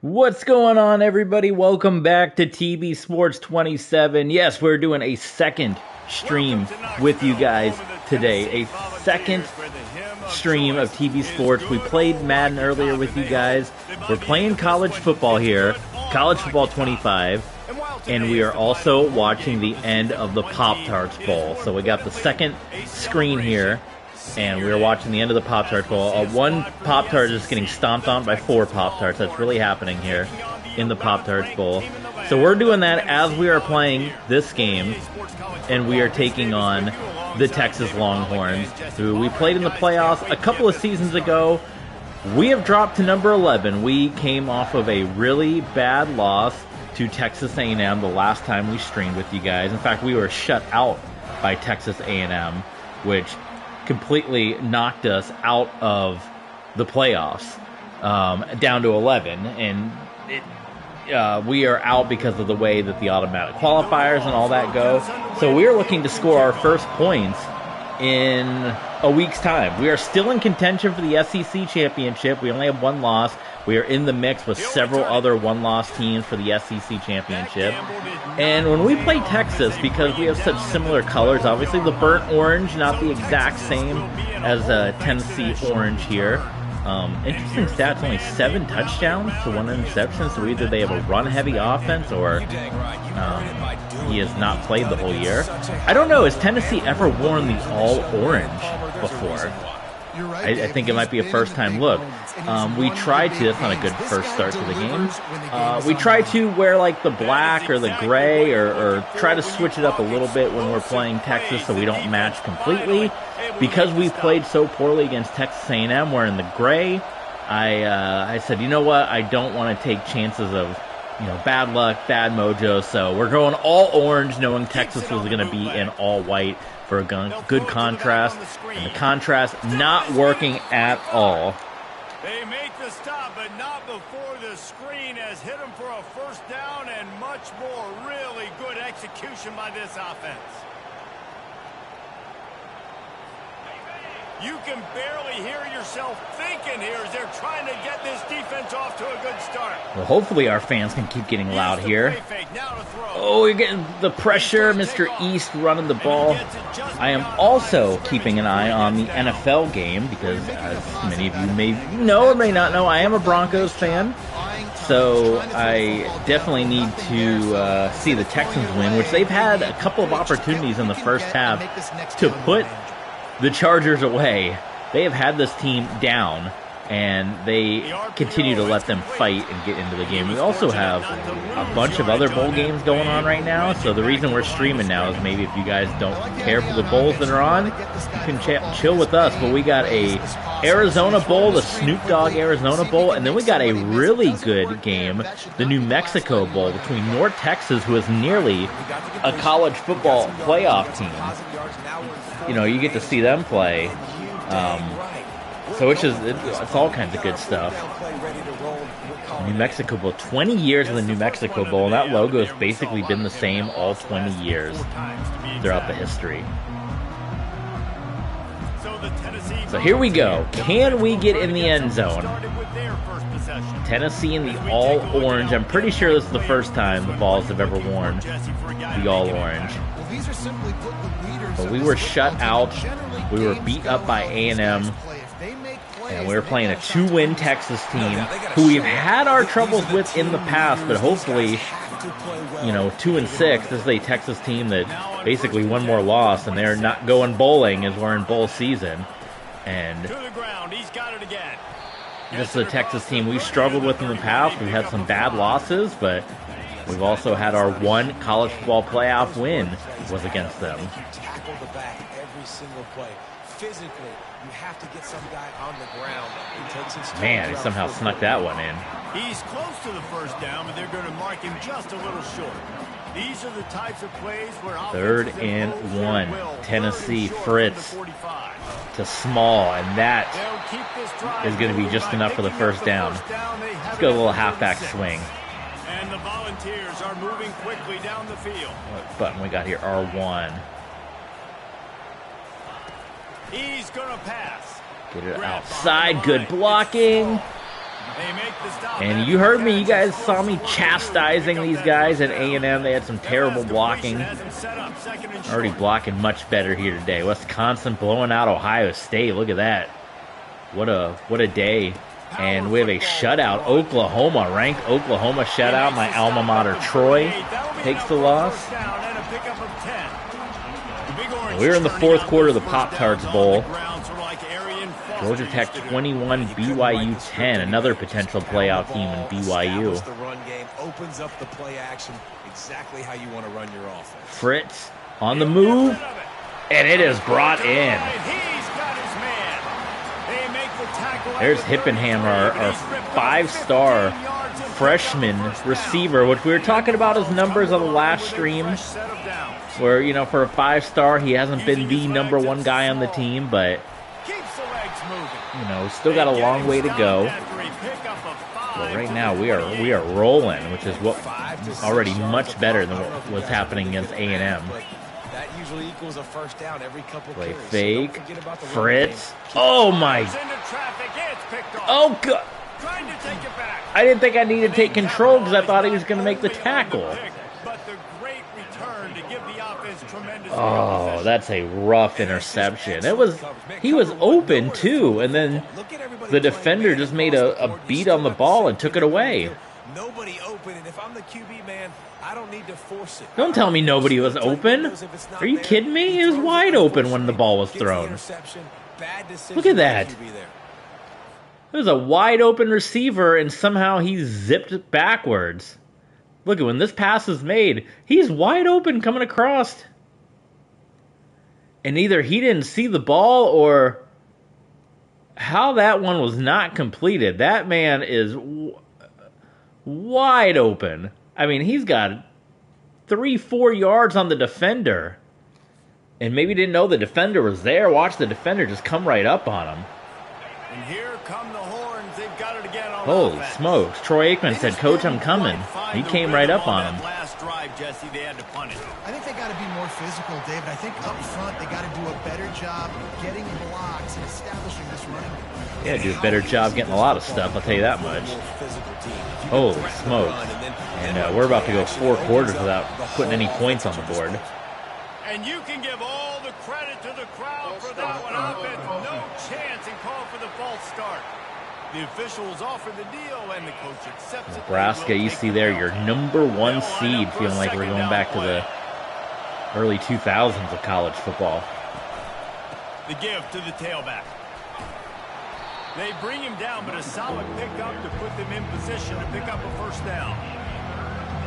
What's going on, everybody? Welcome back to TB Sports 27. Yes, we're doing a second stream with you guys today. A second stream of TB Sports. We played Madden earlier with you guys. We're playing college football here, College Football 25. And we are also watching the end of the Pop Tarts Bowl. So we got the second screen here. And we are watching the end of the Pop Tarts Bowl. One Pop Tart is getting stomped on by 4 Pop Tarts. That's really happening here in the Pop Tarts Bowl. So we're doing that as we are playing this game. And we are taking on the Texas Longhorns, who we played in the playoffs a couple of seasons ago. We have dropped to number 11. We came off of a really bad loss to Texas A&M the last time we streamed with you guys. In fact, we were shut out by Texas A&M, which completely knocked us out of the playoffs, down to 11, and we are out because of the way that the automatic qualifiers and all that go. So we are looking to score our first points in a week's time. We are still in contention for the SEC championship. We only have one loss. We are in the mix with several other one-loss teams for the SEC championship. And when we play Texas, because we have such similar colors, obviously the burnt orange, not the exact same as Tennessee orange here. Interesting stats, only 7 touchdowns to 1 interception, so either they have a run-heavy offense or he has not played the whole year. I don't know, has Tennessee ever worn the all-orange before? I think it might be a first-time look. We tried to, that's not a good first start to the game. We tried to wear like the black or the gray or try to switch it up a little bit when we're playing Texas so we don't match completely. Because we played so poorly against Texas A&M wearing the gray, I said, you know what, I don't want to take chances of bad luck, bad mojo, so we're going all orange knowing Texas was going to be in all white for a good contrast, and the contrast not working at all. They make the stop, but not before the screen has hit them for a first down and much more. Really good execution by this offense. You can barely hear yourself thinking here as they're trying to get this defense off to a good start. Well, hopefully our fans can keep getting loud here. Oh, you're getting the pressure. Mr. East running the ball. I am also keeping an eye on the NFL game because, as many of you may know or may not know, I am a Broncos fan. So I definitely need to see the Texans win, which they've had a couple of opportunities in the first half to put the Chargers away. They have had this team down, and they continue to let them fight and get into the game. We also have a bunch of other bowl games going on right now, so the reason we're streaming now is maybe if you guys don't care for the bowls that are on, you can chill with us. But we got a Arizona Bowl, the Snoop Dogg Arizona Bowl, and then we got a really good game, the New Mexico Bowl, between North Texas, who is nearly a college football playoff team. You get to see them play. So it's all kinds of good stuff. New Mexico Bowl, 20 years of the New Mexico Bowl, and that logo has basically been the same all 20 years throughout the history. So here we go. Can we get in the end zone? Tennessee in the all-orange. I'm pretty sure this is the first time the Vols have ever worn the all-orange. But we were shut out. We were beat up by A&M. And we were playing a 2-win Texas team who we've had our troubles with in the past, but hopefully, 2-6. This is a Texas team that basically one more loss, and they're not going bowling as we're in bowl season. And this is a Texas team we've struggled with in the past. We've had some bad losses, but we've also had our one college football playoff win was against them. Physically, you have to get some guy on the ground. Man, he somehow snuck that one in. He's close to the first down, but they're going to mark him just a little short. These are the types of plays where 3rd and 1. Tennessee, Fritz to Small, and that is going to be just enough for the first down. Let's go a little halfback swing. And the Volunteers are moving quickly down the field. What button we got here? R1. He's going to pass. Get it outside. Good blocking. And you heard me, you guys saw me chastising these guys at A&M. They had some terrible blocking. Already blocking much better here today. Wisconsin blowing out Ohio State. Look at that. What a day. And we have a shutout. Oklahoma, ranked Oklahoma shutout. My alma mater, Troy, takes the loss. We're in the fourth quarter of the Pop Tarts Bowl. Georgia Tech 21, BYU 10. Another potential playoff team in BYU. The run game opens up the play action exactly how you want to run your offense. Fritz on the move, and it is brought in. There's Hippenhammer, our five-star freshman receiver, which we were talking about his numbers on the last stream, where, you know, for a five-star, he hasn't been the number one guy on the team, but, you know, still got a long way to go. But right now, we are rolling, which is what already much better than what was happening against A&M. That usually equals a first down every couple Play carries. fake. Fritz. Oh my. Oh god. I didn't think I needed to take control because I thought he was going to make the tackle. Oh, that's a rough interception. He was open too, and then the defender just made a beat on the ball and took it away. Nobody open, and if I'm the QB man, I don't need to force it. Don't tell me nobody was open. Are you kidding me? It was wide open when the ball was thrown. Look at that. It was a wide open receiver, and somehow he zipped backwards. Look at when this pass is made. He's wide open coming across. And either he didn't see the ball or how that one was not completed. That man is wide open. I mean, he's got 3-4 yards on the defender. And maybe didn't know the defender was there. Watch the defender just come right up on him. And here come the Horns. They've got it again on Holy offense. smokes. Troy Aikman said, "Coach, I'm coming." He came right up on him. Last drive, Jesse, they had to punt it. I think they got to be more physical, David. I think up front they got to do a better job getting blocks and establishing this running game. Yeah, do a better job getting a lot of stuff, I'll tell you that much. Holy smokes. And we're about to go 4 quarters without putting any points on the board. And you can give all the credit to the crowd for that one. Offense, no chance, and call for the false start. The officials offered the deal, and the coach accepts it. Nebraska, you see there, your #1 seed, feeling like we're going back to the early 2000s of college football. The give to the tailback. They bring him down, but a solid pickup to put them in position to pick up a first down.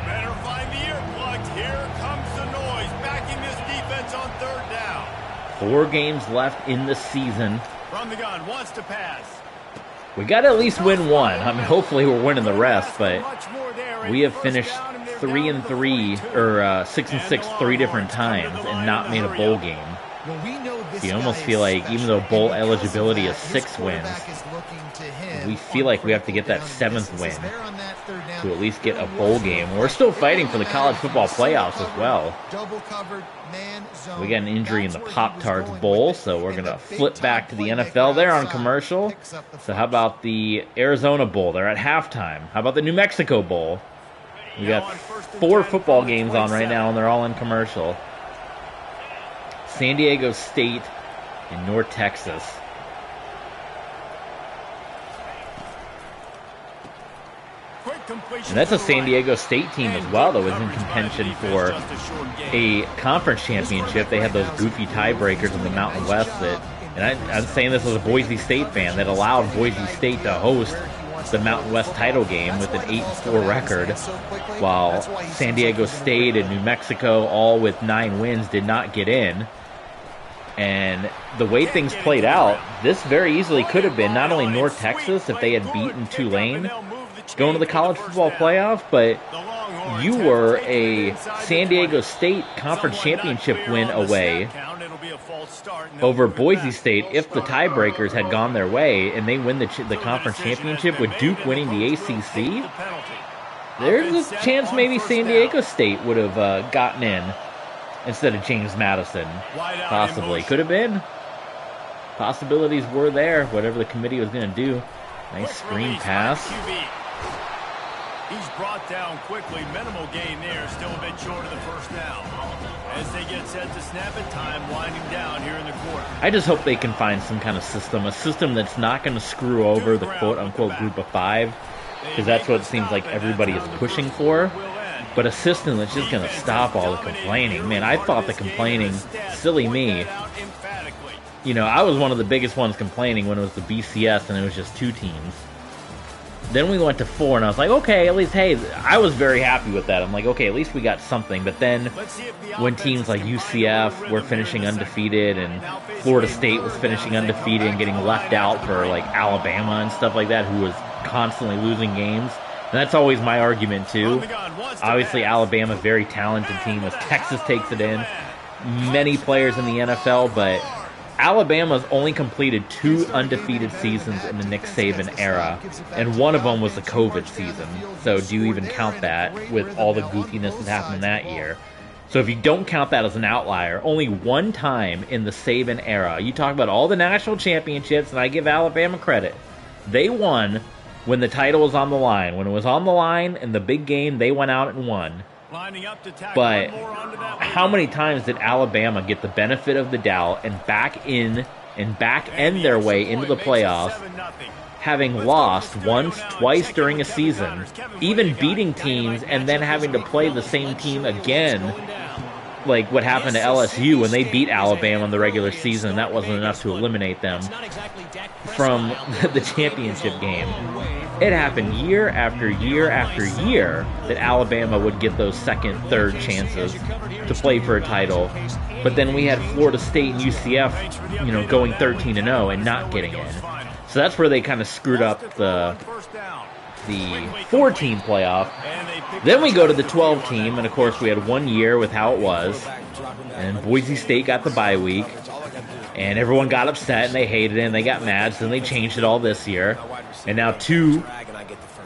Better find the earplugs. Here comes the noise, backing this defense on third down. 4 games left in the season. From the gun, wants to pass. We got to at least win one. I mean, hopefully we're winning the rest, but we have finished 3-3 or 6-6 3 different times and not made a bowl game. You almost feel like even though bowl eligibility is 6 wins, we feel like we have to get that 7th win to at least get a bowl game. We're still fighting for the college football playoffs as well. We got an injury in the Pop Tarts Bowl, so we're going to flip back to the NFL there on commercial. So how about the Arizona Bowl? They're at halftime. How about the New Mexico Bowl? We got 4 football games on right now, and they're all in commercial. San Diego State and North Texas. And that's a San Diego State team as well that was in contention for a conference championship. They had those goofy tiebreakers in the Mountain West and I'm saying this as a Boise State fan, that allowed Boise State to host the Mountain West title game with an 8-4 record, while San Diego State and New Mexico, all with 9 wins, did not get in. And the way things played out, this very easily could have been not only North Texas if they had beaten Tulane going to the college football playoff, but you were a San Diego State conference championship win away over Boise State if the tiebreakers had gone their way and they win the conference championship with Duke winning the ACC. There's a chance maybe San Diego State would have gotten in instead of James Madison. Possibly. Could have been. Possibilities were there, whatever the committee was going to do. Nice screen pass. He's brought down quickly. Minimal gain there. Still a bit short of the first down. As they get set to snap it, time winding down here in the quarter. I just hope they can find some kind of system. A system that's not going to screw over the quote-unquote group of five. Because that's what it seems like everybody is pushing for. But a system that's just going to stop all the complaining. Man, I thought the complaining, silly me. You know, I was one of the biggest ones complaining when it was the BCS and it was just 2 teams. Then we went to 4 and I was like, okay, at least, hey, I was very happy with that. I'm like, okay, at least we got something. But then when teams like UCF were finishing undefeated and Florida State was finishing undefeated and getting left out for like Alabama and stuff like that, who was constantly losing games. And that's always my argument too. Obviously, Alabama, very talented team as Texas takes it in. Many players in the NFL, but Alabama's only completed 2 undefeated seasons in the Nick Saban era, and one of them was the COVID season. So do you even count that with all the goofiness that happened that year? So if you don't count that as an outlier, only one time in the Saban era, you talk about all the national championships, and I give Alabama credit. They won when the title was on the line. When it was on the line in the big game, they went out and won. But how many times did Alabama get the benefit of the doubt and back end their way into the playoffs, having lost once, twice during a season, even beating teams and then having to play the same team again, like what happened to LSU when they beat Alabama in the regular season? That wasn't enough to eliminate them from the championship game. It happened year after year after year that Alabama would get those second, third chances to play for a title. But then we had Florida State and UCF, you know, going 13-0 and not getting in. So that's where they kind of screwed up the 4-team playoff. Then we go to the 12-team, and of course we had 1 year with how it was. And Boise State got the bye week. And everyone got upset, and they hated it, and they got mad, so then they changed it all this year. And now 2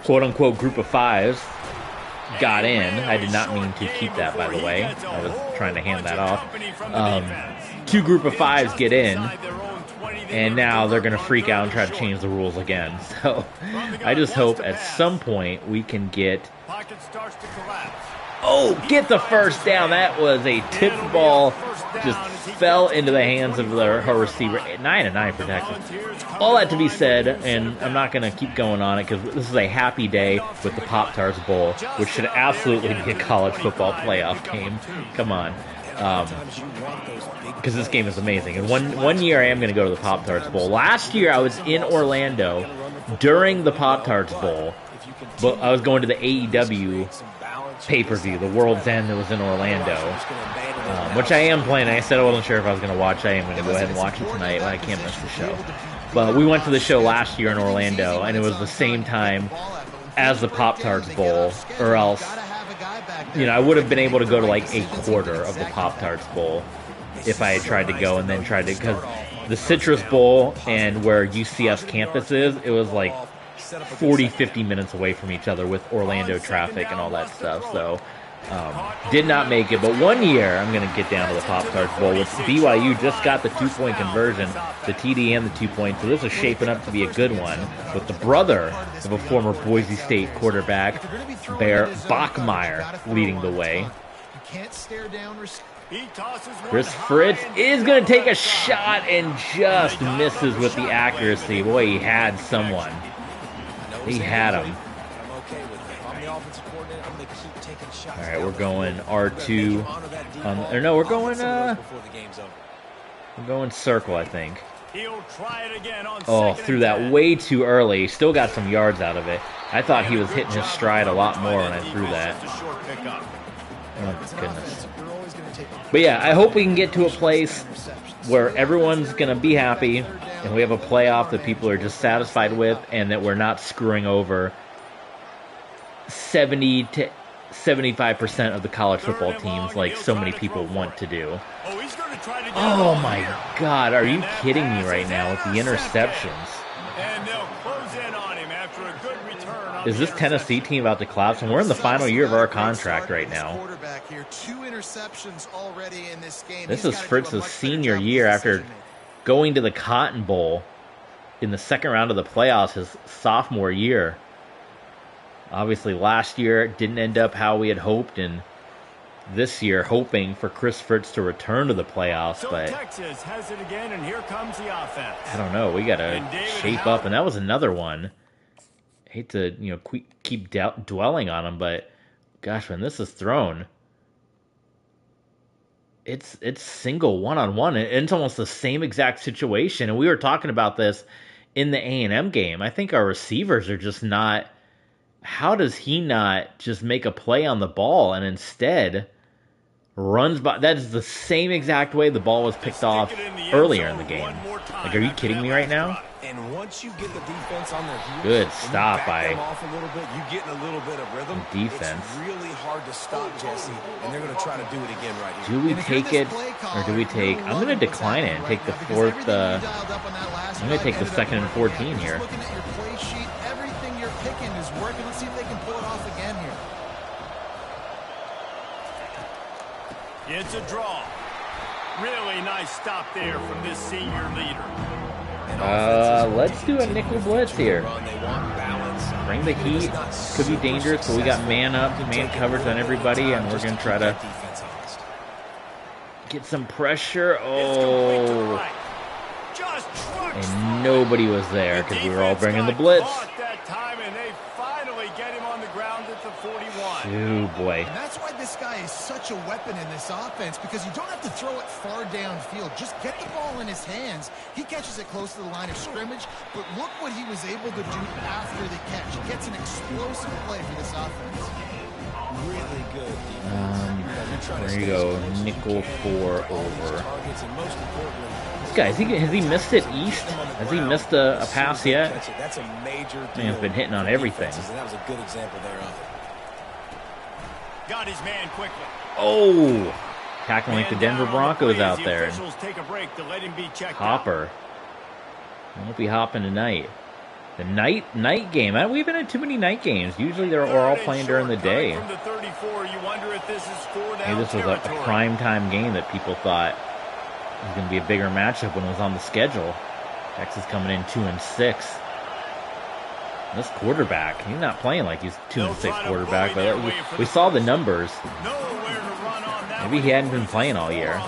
quote-unquote group of 5s got in. I did not mean to keep that, by the way. I was trying to hand that off. 2 group of 5s get in, and now they're going to freak out and try to change the rules again. So I just hope at some point we can get... Oh, get the first down. That was a tipped ball. Just fell into the hands of her receiver. 9-9 for Texas. All that to be said, and I'm not going to keep going on it because this is a happy day with the Pop Tarts Bowl, which should absolutely be a college football playoff game. Come on. Because this game is amazing. And one year I am going to go to the Pop Tarts Bowl. Last year I was in Orlando during the Pop Tarts Bowl, but I was going to the AEW pay-per-view, the World's End, that was in Orlando, which I am planning. I said I wasn't sure if I was going to watch. I am going to go ahead and watch it tonight, but I can't miss the show. But we went to the show last year in Orlando, and it was the same time as the Pop Tarts Bowl, or else, you know, I would have been able to go to like a quarter of the Pop Tarts Bowl if I had tried to go and then tried to, because the Citrus Bowl and where UCF's campus is, it was like 40-50 minutes away from each other with Orlando traffic and all that stuff. So did not make it, but 1 year I'm going to get down to the Pop Tarts Bowl, which BYU just got the 2-point conversion, the TD and the 2-point, so this is shaping up to be a good one with the brother of a former Boise State quarterback, Bear Bachmeier, leading the way. Chris Fritz is going to take a shot and just misses with the accuracy. Boy, he had someone. He had him. All right, we're going R2. Or no, we're going circle, I think. Oh, threw that way too early. Still got some yards out of it. I thought he was hitting his stride a lot more when I threw that. Oh, goodness. But yeah, I hope we can get to a place where everyone's going to be happy and we have a playoff that people are just satisfied with and that we're not screwing over 70 to 75% of the college football teams like so many people want to do. Oh my God, are you kidding me right now with the interceptions? Is this Tennessee team about to collapse? And we're in the final year of our contract right now. This is Fritz's senior year after going to the Cotton Bowl in the second round of the playoffs his sophomore year. Obviously, last year it didn't end up how we had hoped, and this year hoping for Chris Fritz to return to the playoffs. So but Texas has it again, and here comes the offense. I don't know. We got to shape up, and that was another one. I hate to keep dwelling on him, but gosh, when this is thrown, it's single one-on-one. It's almost the same exact situation, and we were talking about this in the A&M game. I think our receivers are just not. How does he not just make a play on the ball and instead runs by? That is the same exact way the ball was picked off earlier in the game. Like, are you kidding me right now? And once you get the defense on their heels, good stop by off a little bit, you get in a little bit of rhythm. Defense. It's really hard to stop, Jesse, and they're going to try to do it again right here. Do we take it, or do we take? I'm going to decline it and take the fourth. I'm going to take the 2nd and 14 here. Looking at your play sheet, everything you're picking is working. Let's see if they can pull it off again here. It's a draw. Really nice stop there from this senior leader. Let's do a nickel blitz here. Bring the heat. Could be dangerous, but we got man up, man coverage on everybody, and we're going to try to get some pressure. Oh. And nobody was there because we were all bringing the blitz. Oh, boy. And that's why this guy is such a weapon in this offense, because you don't have to throw it far downfield. Just get the ball in his hands. He catches it close to the line of scrimmage, but look what he was able to do after the catch. He gets an explosive play for this offense. Really good. There you go. Nickel 4 over. This guy, has he missed it east? Has he missed a pass yet? That's a major deal. Man's been hitting on everything. That was a good example there of it. Got his man quickly. Oh, tackling like the Denver Broncos out there. Hopper. Won't be hopping tonight. The night game. We've been in too many night games. Usually they're all playing during the day. Maybe this was a primetime game that people thought was going to be a bigger matchup when it was on the schedule. Texas coming in 2-6. This quarterback, he's not playing like he's 2-6 quarterback, but we saw the numbers. Maybe he hadn't been playing all year.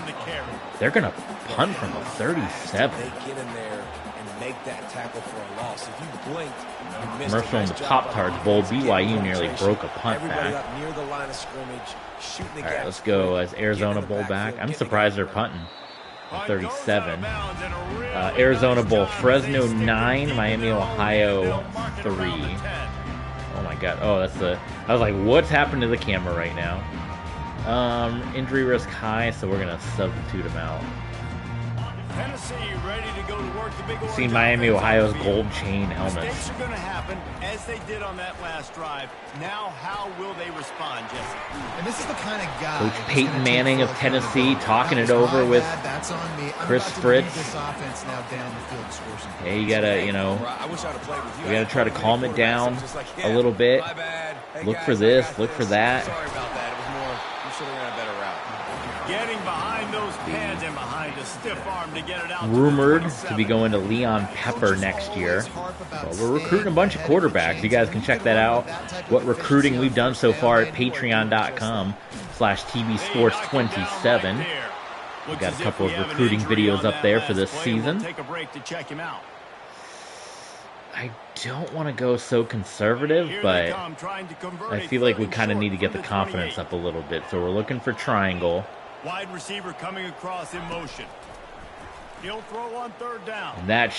They're going to punt from the 37. They get in there and make that tackle for a loss. If you blink, you miss. Commercial in the Pop Tarts Bowl, BYU nearly broke a punt back. Up near the line of scrimmage, shooting the all right, let's go as Arizona Bowl back. I'm surprised they're punting. 37. Arizona Bowl, Fresno 9, Miami, Ohio 3. Oh my God! Oh, I was like, what's happened to the camera right now? Injury risk high, so we're gonna substitute him out. Tennessee ready to go to work the big See Miami, Ohio's gold chain helmets. Mistakes are going to happen as they did on that last drive. Now, how will they respond, Jesse? And this is the kind of guy. Coach Peyton Manning of Tennessee talking it over with Chris Fritz. Yeah, you gotta, we gotta try to calm it down a little bit. Look for this, look for that. Sorry about that. It was more, you should have ran a better route. Getting behind those pads and behind a stiff arm to get it out. Rumored to be going to Leon Pepper next year. Well, we're recruiting a bunch of quarterbacks. You guys can check that out. What recruiting we've done so far at patreon.com/TBSports27. We've got a couple of recruiting videos up there for this season. Take a break to check him out. I don't want to go so conservative, but I feel like we kind of need to get the confidence up a little bit. So we're looking for triangle. Wide receiver coming across in motion. He'll throw on third down. And that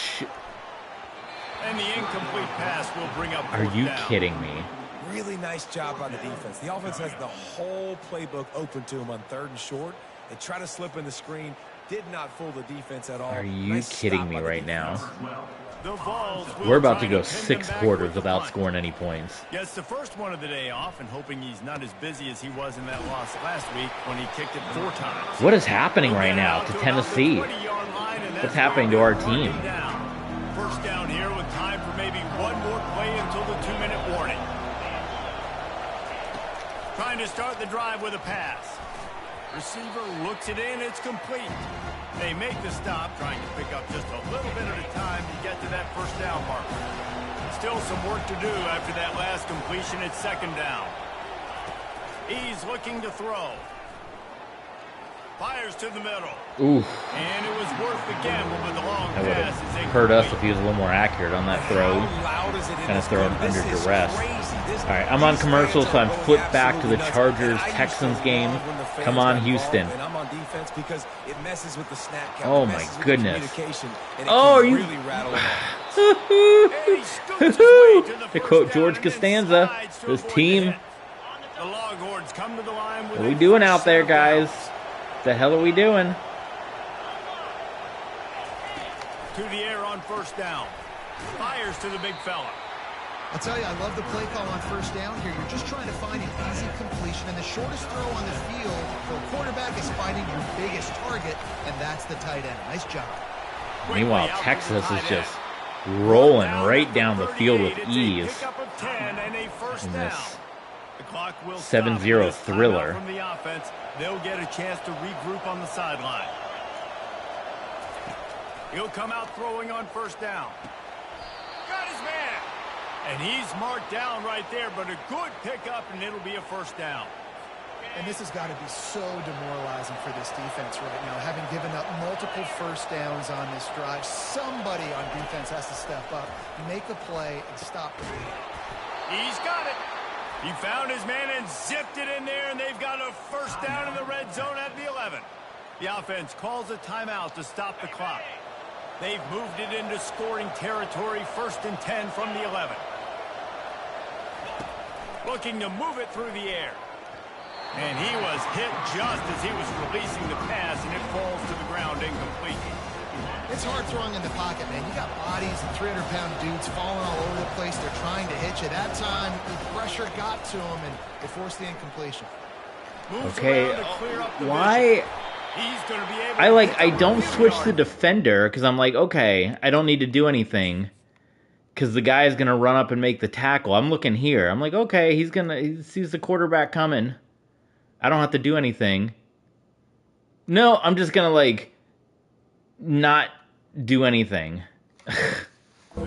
and the incomplete pass will bring up. Are you kidding me? Really nice job by the defense. The offense has the whole playbook open to them on 3rd and short. They try to slip in the screen. Did not fool the defense at all. Are you kidding me right now? We're about to go 6 quarters without scoring any points. Gets the first one of the day off and hoping he's not as busy as he was in that loss last week when he kicked it 4 times. What is happening right now to Tennessee? What's happening to our team? First down here with time for maybe one more play until the 2-minute warning. Trying to start the drive with a pass. Receiver looks it in, it's complete. They make the stop, trying to pick up just a little bit at a time to get to that first down marker. Still some work to do after that last completion at second down. He's looking to throw. Fires to the middle. Oof. And it was worth the gamble, but the long That would pass is have incomplete. hurt us if he was a little more accurate on that throw. Kind of throw him under duress. All right, I'm on commercial, so I'm flipped back to the Chargers-Texans game. Come on, Houston. Oh, my goodness. Oh, are you... To quote George Costanza, this team... The Longhorns come to the line with What are we doing out there, guys? What the hell are we doing? To the air on first down. Fires to the big fella. I'll tell you, I love the play call on first down here. You're just trying to find an easy completion, and the shortest throw on the field for a quarterback is finding your biggest target, and that's the tight end. Nice job. Meanwhile, Texas is just rolling right down the field with ease in this 7-0 thriller. From the offense, they'll get a chance to regroup on the sideline. He'll come out throwing on first down. Got his man. And he's marked down right there, but a good pickup, and it'll be a first down. And this has got to be so demoralizing for this defense right now. Having given up multiple first downs on this drive, somebody on defense has to step up, make a play, and stop the lead. He's got it. He found his man and zipped it in there, and they've got a first down in the red zone at the 11. The offense calls a timeout to stop the clock. They've moved it into scoring territory, 1st and 10 from the 11. Looking to move it through the air. And he was hit just as he was releasing the pass, and it falls to the ground incomplete. It's hard throwing in the pocket, man. You got bodies and 300-pound dudes falling all over the place. They're trying to hit you. That time, the pressure got to him, and it forced the incompletion. Okay, why... I don't switch to defender because I'm like, okay, I don't need to do anything because the guy is going to run up and make the tackle. I'm looking here. I'm like, okay, he sees the quarterback coming. I don't have to do anything. No, I'm just going to, like, not do anything. Well,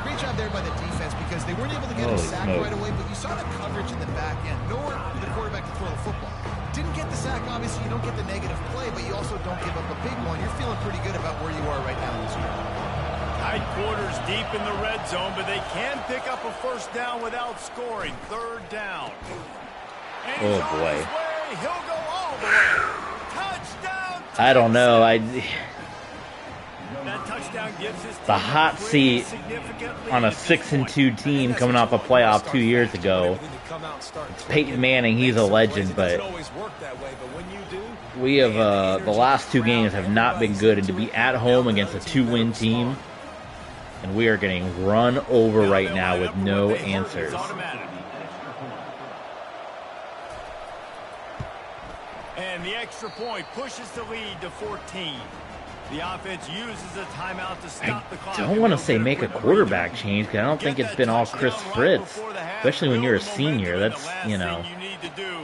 great job there by the defense because they weren't able to get a sack right away, but you saw the coverage in the back end. Nowhere for the quarterback to throw the football. Didn't get the sack, obviously. You don't get the negative play, but you also don't give up a big one. You're feeling pretty good about where you are right now in this year. Tight quarters deep in the red zone, but they can pick up a first down without scoring. 3rd down. And he's on his way. He'll go all the way. Touchdown. I don't know. That touchdown gives his the hot seat on a 6-2 team coming off a playoff 2 years ago. It's Peyton Manning. He's a legend, but we have the last 2 games have not been good, and to be at home against a 2-win team, and we are getting run over right now with no answers. And the extra point pushes the lead to 14. The offense uses a timeout to stop the clock. I don't want to say make a quarterback change because I don't think it's been all Chris Fritz, especially when you're a senior. That's, you know,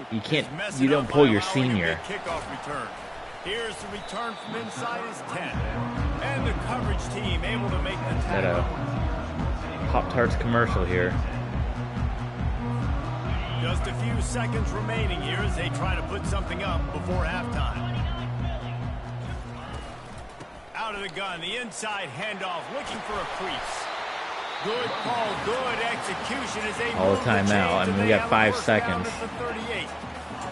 you don't pull your senior. Here's the return from inside his 10. And the coverage team able to make the tackle. Pop Tarts commercial here. Just a few seconds remaining here as they try to put something up before halftime. Out of the gun, the inside handoff, looking for a crease. Good call, good execution as they all the time now. I mean, we got 5 seconds.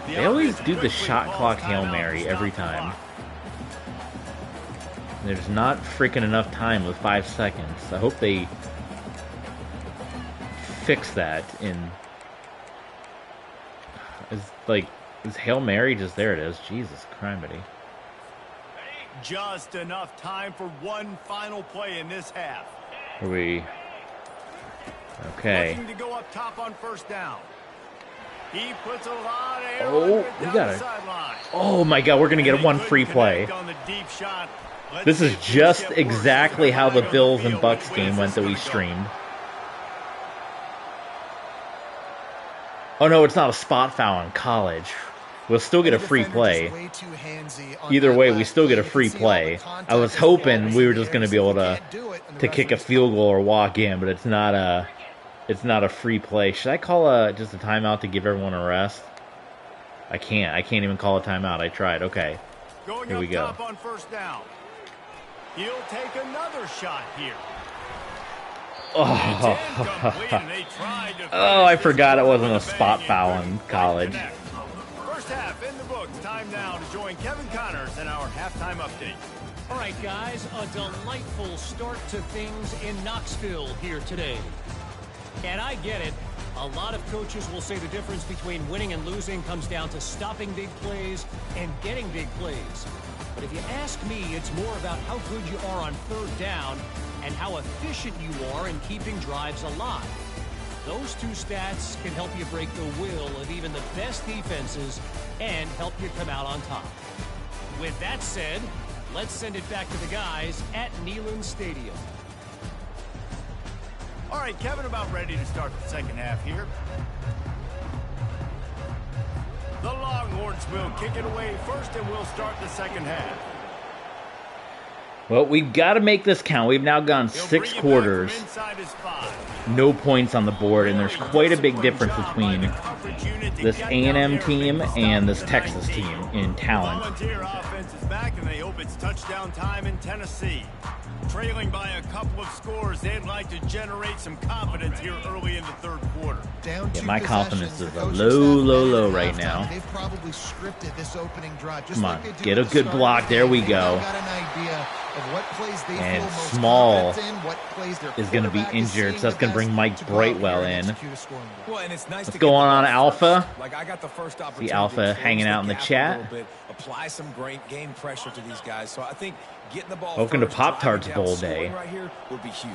They always do the shot clock Hail Mary every time. There's not freaking enough time with 5 seconds. I hope they fix that in... Is Hail Mary just... There it is. Jesus criminy. Just enough time for one final play in this half. Are we... Okay. Looking to go up top on first down. He puts a lot of air we got it. Oh my God, we're going to get one free play. This is just exactly how the Bills and Bucks game went that we streamed. Oh no, it's not a spot foul in college. We'll still get a free play. Either way, we still get a free play. I was hoping we were just going to be able to kick a field goal or walk in, but it's not a free play. Should I call just a timeout to give everyone a rest? I can't even call a timeout. I tried. Okay. Here we go. On first down. He'll take another shot here. Oh, I forgot it wasn't a spot foul in college. First half in the books. Time now to join Kevin Connors in our halftime update. All right, guys, a delightful start to things in Knoxville here today. And I get it. A lot of coaches will say the difference between winning and losing comes down to stopping big plays and getting big plays. But if you ask me, it's more about how good you are on third down and how efficient you are in keeping drives alive. Those two stats can help you break the will of even the best defenses and help you come out on top. With that said, let's send it back to the guys at Neyland Stadium. All right, Kevin, about ready to start the second half here. The Longhorns will kick it away first, and we'll start the second half. Well, we've got to make this count. We've now gone 6 quarters. No points on the board, and there's quite a big difference between this A&M team and this Texas team in talent. Volunteer offense is back, and they hope it's touchdown time in Tennessee. Trailing by a couple of scores, they'd like to generate some confidence here early in the third quarter. Yeah, my confidence is a low right now. They've probably scripted this opening drive. Come on, get a good block. There we go. And Small is going to be injured, so that's going to bring Mike Brightwell in. What's going on, Alpha? See Alpha hanging out in the chat. Apply some great game pressure to these guys. So I think getting the ball. Welcome to Pop Tarts Bowl day. Right here would be huge.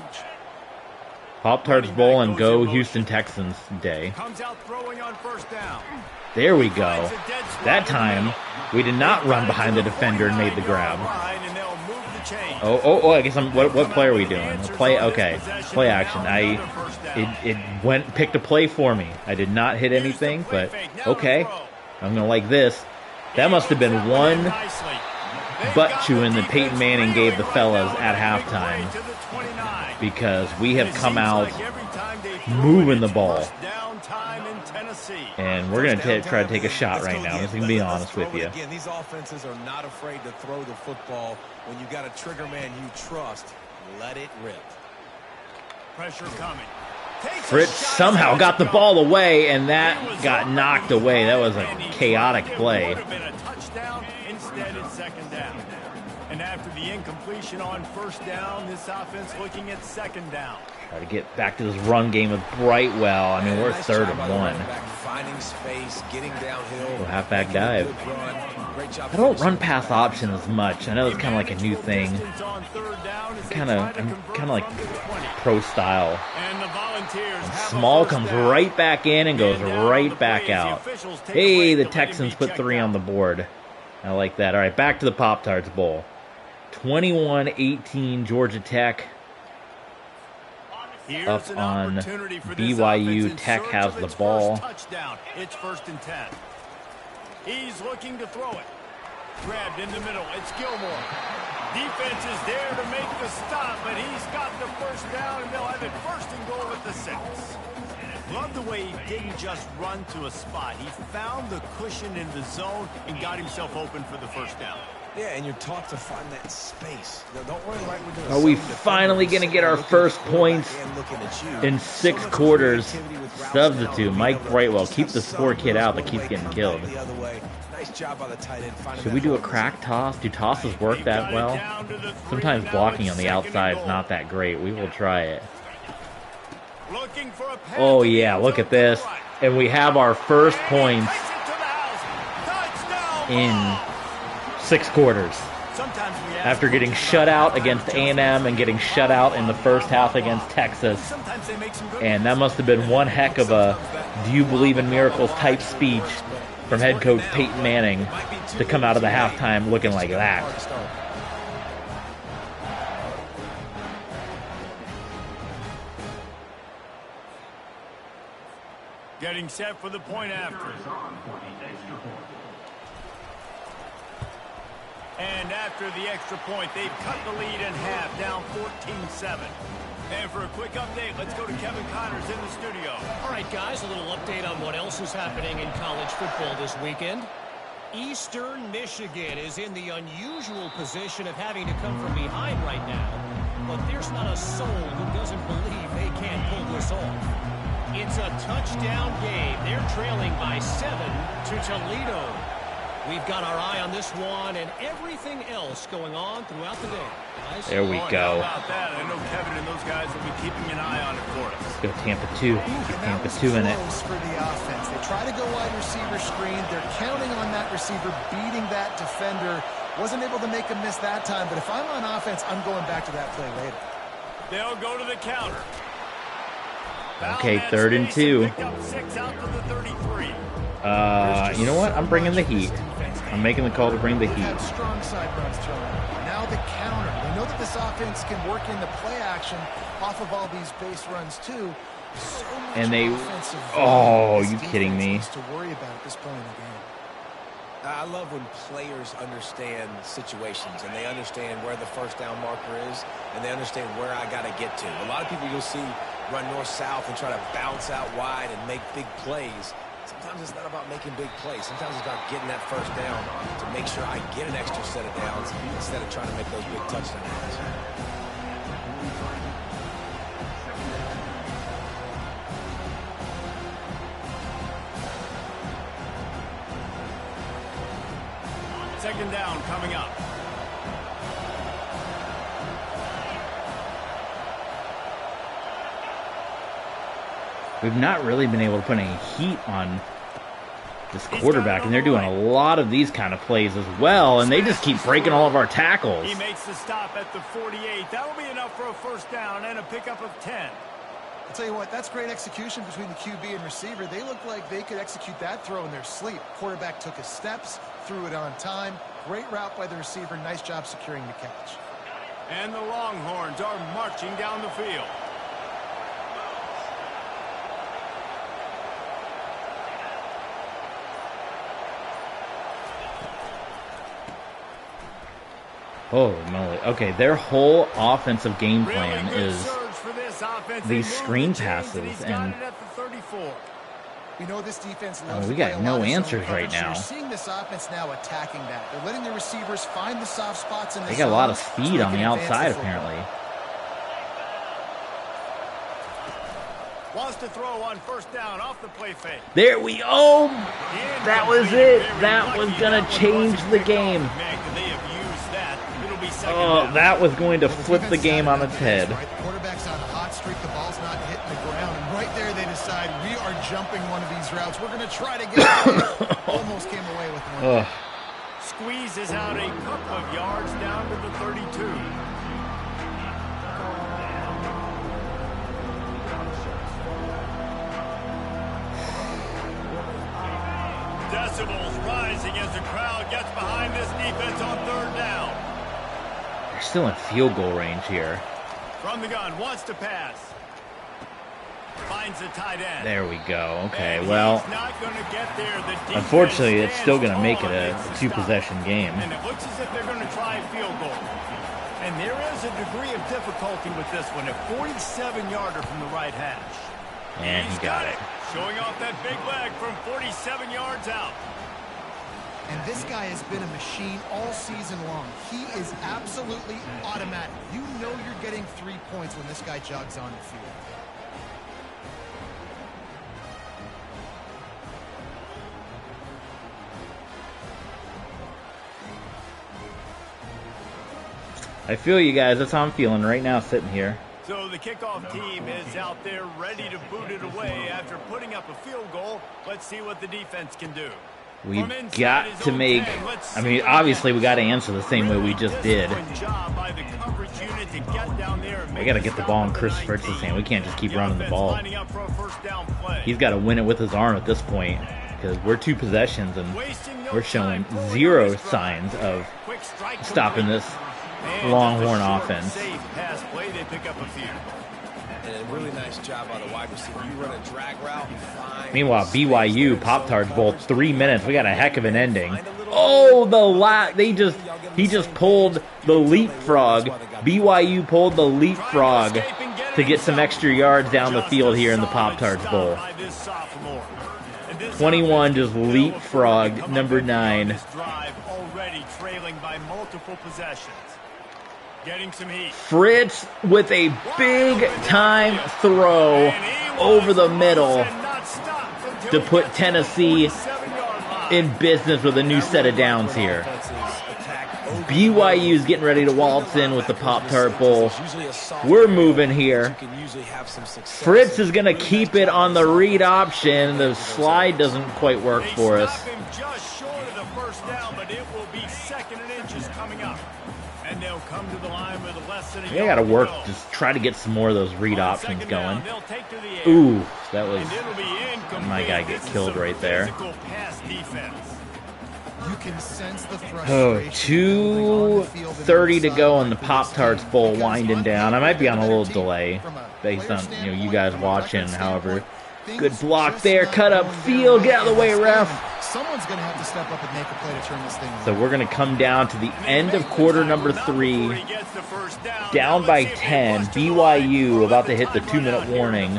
Pop Tarts Bowl and Go Houston Texans day. Comes out throwing on first down. There we go. That time we did not run behind the defender and made the grab. Oh! I guess what play are we doing? Okay, play action. It picked a play for me. I did not hit anything, but okay. I'm gonna like this. That must have been one butt chewing that Peyton Manning gave the fellas at halftime, because we have come out moving the ball. And we're going to try to take a shot right now. I'm just going to be honest with you. Again, these offenses are not afraid to throw the football. When you got a trigger man you trust, let it rip. Pressure coming. Fritz somehow got the ball away, and that got knocked away. That was a chaotic play. Instead, it's second down. And after the incompletion on first down, this offense looking at second down. Try to get back to this run game with Brightwell. I mean, we're 3rd and 1. Finding space, getting downhill. Little halfback dive. I don't run pass option as much. I know it's kind of like a new thing. I'm kind of like pro style. And Small comes right back in and goes right back out. Hey, the Texans put 3 on the board. I like that. All right, back to the Pop Tarts Bowl. 21-18 Georgia Tech. Up on BYU. Tech has the ball. It's 1st and 10. He's looking to throw it. Grabbed in the middle. It's Gilmore. Defense is there to make the stop, but he's got the first down, and they'll have it 1st and goal at the 6. Love the way he didn't just run to a spot. He found the cushion in the zone and got himself open for the first down. Yeah, and you're taught to find that space. Now, don't worry, like we're doing. Are we finally going to get our first points in 6 quarters? Substitute Mike Brightwell. Keep this poor kid out that keeps getting killed. Should we do a crack toss? Do tosses work that well? Sometimes blocking on the outside is not that great. We will try it. Oh yeah, look at this. And we have our first points in 6 quarters. After getting shut out against A&M and getting shut out in the first half against Texas. And that must have been one heck of a do you believe in miracles type speech from head coach Peyton Manning to come out of the halftime looking like that. Getting set for the point after. And after the extra point, they've cut the lead in half, down 14-7. And for a quick update, let's go to Kevin Connors in the studio. All right, guys, a little update on what else is happening in college football this weekend. Eastern Michigan is in the unusual position of having to come from behind right now. But there's not a soul who doesn't believe they can't pull this off. It's a touchdown game. They're trailing by 7 to Toledo. We've got our eye on this one and everything else going on throughout the day. Guys, there we go. How about that? I know Kevin and those guys will be keeping an eye on it for us. Let's go Tampa 2. Keep Tampa 2 in it. For the offense. They try to go wide receiver screen. They're counting on that receiver beating that defender. Wasn't able to make a miss that time, but if I'm on offense, I'm going back to that play later. They'll go to the counter. Okay, 3rd and 2. Picked up 6 out to the 33. You know what? I'm bringing the heat. I'm making the call to bring the heat. Strong side runs thrown. Now the counter. They know that this offense can work in the play action off of all these base runs too. So much and they, oh, you kidding me? To worry about at this point in the game. I love when players understand situations and they understand where the first down marker is and they understand where I got to get to. A lot of people you'll see run north-south and try to bounce out wide and make big plays. Sometimes it's not about making big plays. Sometimes it's about getting that first down to make sure I get an extra set of downs instead of trying to make those big touchdowns. Second down coming up. We've not really been able to put any heat on this quarterback, and they're doing a lot of these kind of plays as well, and they just keep breaking all of our tackles. He makes the stop at the 48. That'll be enough for a first down and a pickup of 10. I'll tell you what, that's great execution between the QB and receiver. They look like they could execute that throw in their sleep. Quarterback took his steps, threw it on time. Great route by the receiver. Nice job securing the catch. And the Longhorns are marching down the field. Holy moly. Okay, their whole offensive game plan is these screen passes, and we know this defense we got no answers right now. You're seeing this offense now attacking that. They're letting the receivers find the soft spots in the They got a lot of speed on the outside, apparently. Wants to throw on first down off the play fake. There we go. That was it. That was going to change the game. Oh, that was going to flip the game on its head. The quarterback's on a hot streak. The ball's not hitting the ground. And right there they decide we are jumping one of these routes. We're going to try to get it. Almost came away with one. Squeezes out a couple of yards down to the 32. Decibels rising as the crowd gets behind this defense on third down. They're still in field goal range here. From the gun, wants to pass. Finds the tight end. There we go. Okay, well, not going to get there. unfortunately, it's still going to make it a two-possession game. And it looks as if they're going to try a field goal. And there is a degree of difficulty with this one. A 47-yarder from the right hash. And he got it. Showing off that big leg from 47 yards out. And this guy has been a machine all season long. He is absolutely automatic. You know you're getting 3 points when this guy jogs on the field. I feel you guys. That's how I'm feeling right now sitting here. So the kickoff team is out there ready to boot it away after putting up a field goal. Let's see what the defense can do. We've got to make, I mean, obviously we got to answer the same way we just did. We got to get the ball in Chris Fritz's hand. We can't just keep running the ball. He's got to win it with his arm at this point because we're two possessions and we're showing zero signs of stopping this Longhorn offense. And a really nice job by the wide receiver. You run a drag route. Meanwhile, BYU, Pop Tarts both 3 minutes. We got a heck of an ending. Oh, he just pulled the leapfrog. BYU pulled the leapfrog to get some extra yards down the field here in the Pop Tarts Bowl. 21 just leapfrogged number 9. Already trailing by multiple possessions. Getting some heat. Fritz with a big time throw over the middle to put Tennessee in business with a new set of downs here. BYU's getting ready to waltz in with the Pop-Tart Bowl. We're moving here. Fritz is going to keep it on the read option. The slide doesn't quite work for us. Just short of the first down, but it will be 2nd and inches coming up. And they'll come to the line with less than a They got to work, just try to get some more of those read options going. Ooh, that was, my guy get killed right there. You can sense the Oh, 2:30 to go on the Pop Tarts Bowl winding down. I might be on a little delay based on you guys watching. However, good block there, cut up field, get out of the way, ref. Someone's going to have to step up and make a play to turn this thing around. So we're going to come down to the end of quarter number 3, down by 10. BYU about to hit the 2-minute warning.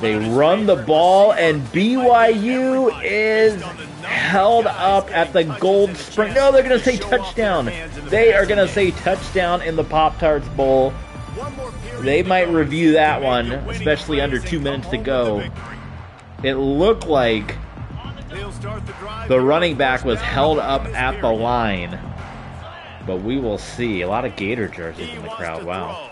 They run the ball, and BYU is held up at the gold spring. No, they're going to say touchdown. They are going to say touchdown in the Pop Tarts Bowl. They might review that one, especially under 2 minutes to go. It looked like the running back was held up at the line, but we will see. A lot of Gator jerseys in the crowd. Wow.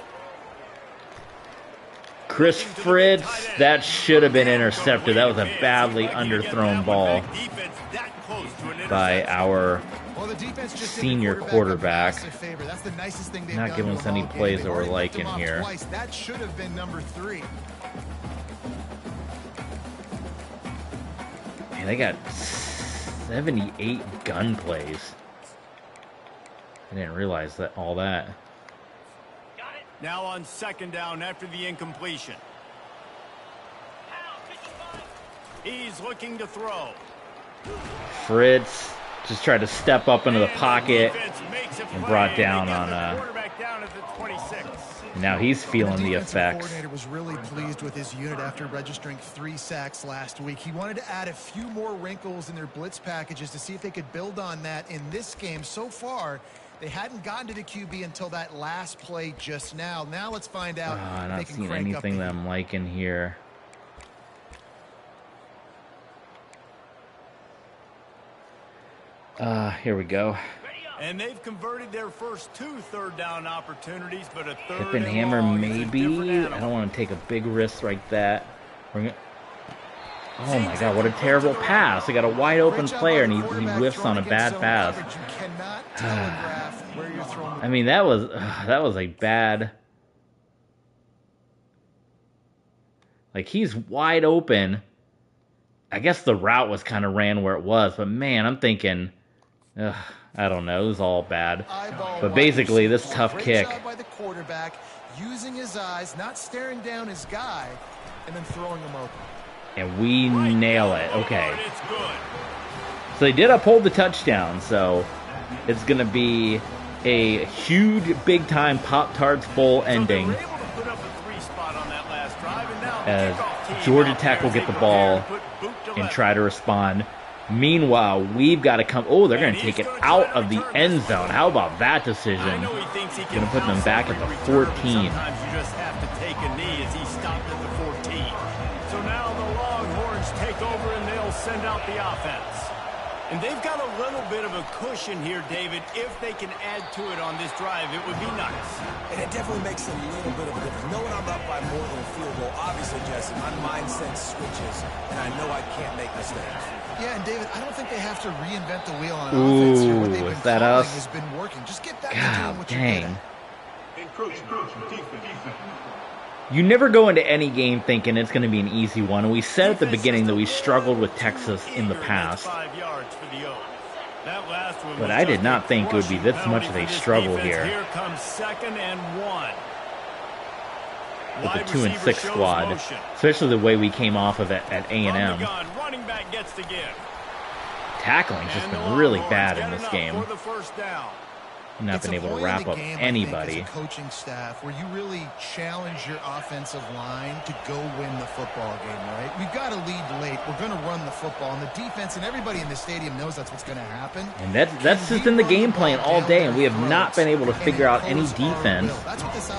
Chris Fritz, that should have been intercepted. That was a badly underthrown ball by our senior quarterback. Not giving us any plays that we're liking here. That should have been number 3. Man, they got 78 gun plays. I didn't realize that all that. Now on 2nd down after the incompletion. He's looking to throw. Fritz just tried to step up into the pocket and brought down on now he's feeling the effects. The coordinator was really pleased with his unit after registering 3 sacks last week. He wanted to add a few more wrinkles in their blitz packages to see if they could build on that in this game. So far, they hadn't gotten to the QB until that last play just now. Now let's find out. I'm not seeing anything that I'm liking here. Here we go. And they've converted their first 2 third-down opportunities, but a third Hip and hammer, maybe. I don't want to take a big risk like that. Oh my God, what a terrible pass. They got a wide open player and he whiffs on a bad pass. I mean, that was a bad. Like, he's wide open. I guess the route was kind of ran where it was, but man, I'm thinking, I don't know, it was all bad. But basically, this tough kick. By the quarterback, using his eyes, not staring down his guy, and then throwing him open. And we nail it. Okay. So they did uphold the touchdown, so it's going to be a huge, big-time Pop-Tarts Bowl ending as Georgia Tech will get the ball and try to respond. Meanwhile, we've got to come. Oh, they're going to take it out of the end zone. How about that decision? Going to put them back at the 14. Sometimes you just have to take a knee as he stopped at the 14. So now the Longhorns take over and they'll send out the offense. And they've got a little bit of a cushion here, David. If they can add to it on this drive, it would be nice. And it definitely makes a little bit of a difference. Knowing I'm up by more than a field goal, obviously, Jesse, my mindset switches, and I know I can't make mistakes. Yeah, and David, I don't think they have to reinvent the wheel on offense here. What they've been is that calling us? has been working. Just get back to God doing what you're good dang. at. You never go into any game thinking it's going to be an easy one. And we said at the beginning that we struggled with Texas in the past. But I did not think it would be this much of a struggle here. Here comes 2nd and 1. With the 2-6 squad, especially the way we came off of it at A&M. Running back gets to give. tackling's just been really bad in this game. Not been able to wrap up anybody. It's a coaching staff where you really challenge your offensive line to go win the football game, right? We've got to lead late. We're going to run the football, and the defense and everybody in the stadium knows that's what's going to happen. And that's just in the game plan all day, and we have not been able to figure out any defense.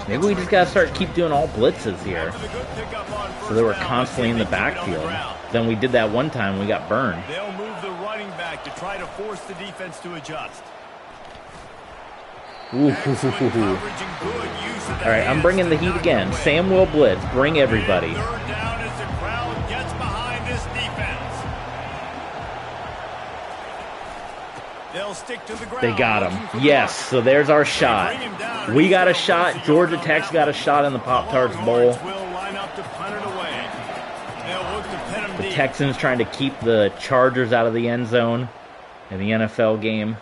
Maybe we just got to keep doing all blitzes here, so that we're constantly in the backfield. Then we did that one time, we got burned. They'll move the running back to try to force the defense to adjust. All right, I'm bringing the heat again. Sam will blitz. Bring everybody. Third down as the crowd gets behind this defense. They'll stick to the ground. They got him. Yes, so there's our shot. We got a shot. Georgia Tech's got a shot in the Pop Tarts Bowl. The Texans trying to keep the Chargers out of the end zone in the NFL game.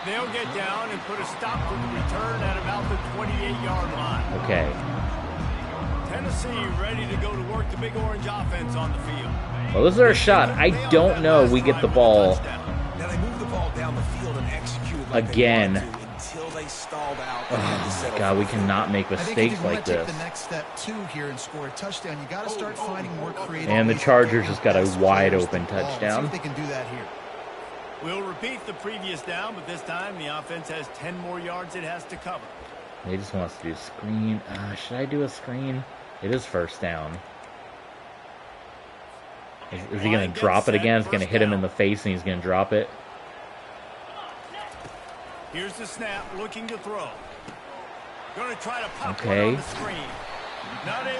They'll get down and put a stop to the return at about the 28-yard line. Okay. Tennessee ready to go to work the Big Orange offense on the field. Well, this is our shot. I don't know we get the ball Now they move the ball down the field and execute like again. Until they stalled out. Oh, God, we cannot make mistakes like this. Take the next step too here and score a touchdown. You got to start finding more creative. And the Chargers just got a wide open touchdown. See if they can do that here. We'll repeat the previous down, but this time the offense has 10 more yards it has to cover. He just wants to do screen. Should I do a screen? It is first down. Is he going to drop it again? It's going to hit him in the face and he's going to drop it. Here's the snap, looking to throw. Going to try to pop okay. on the screen.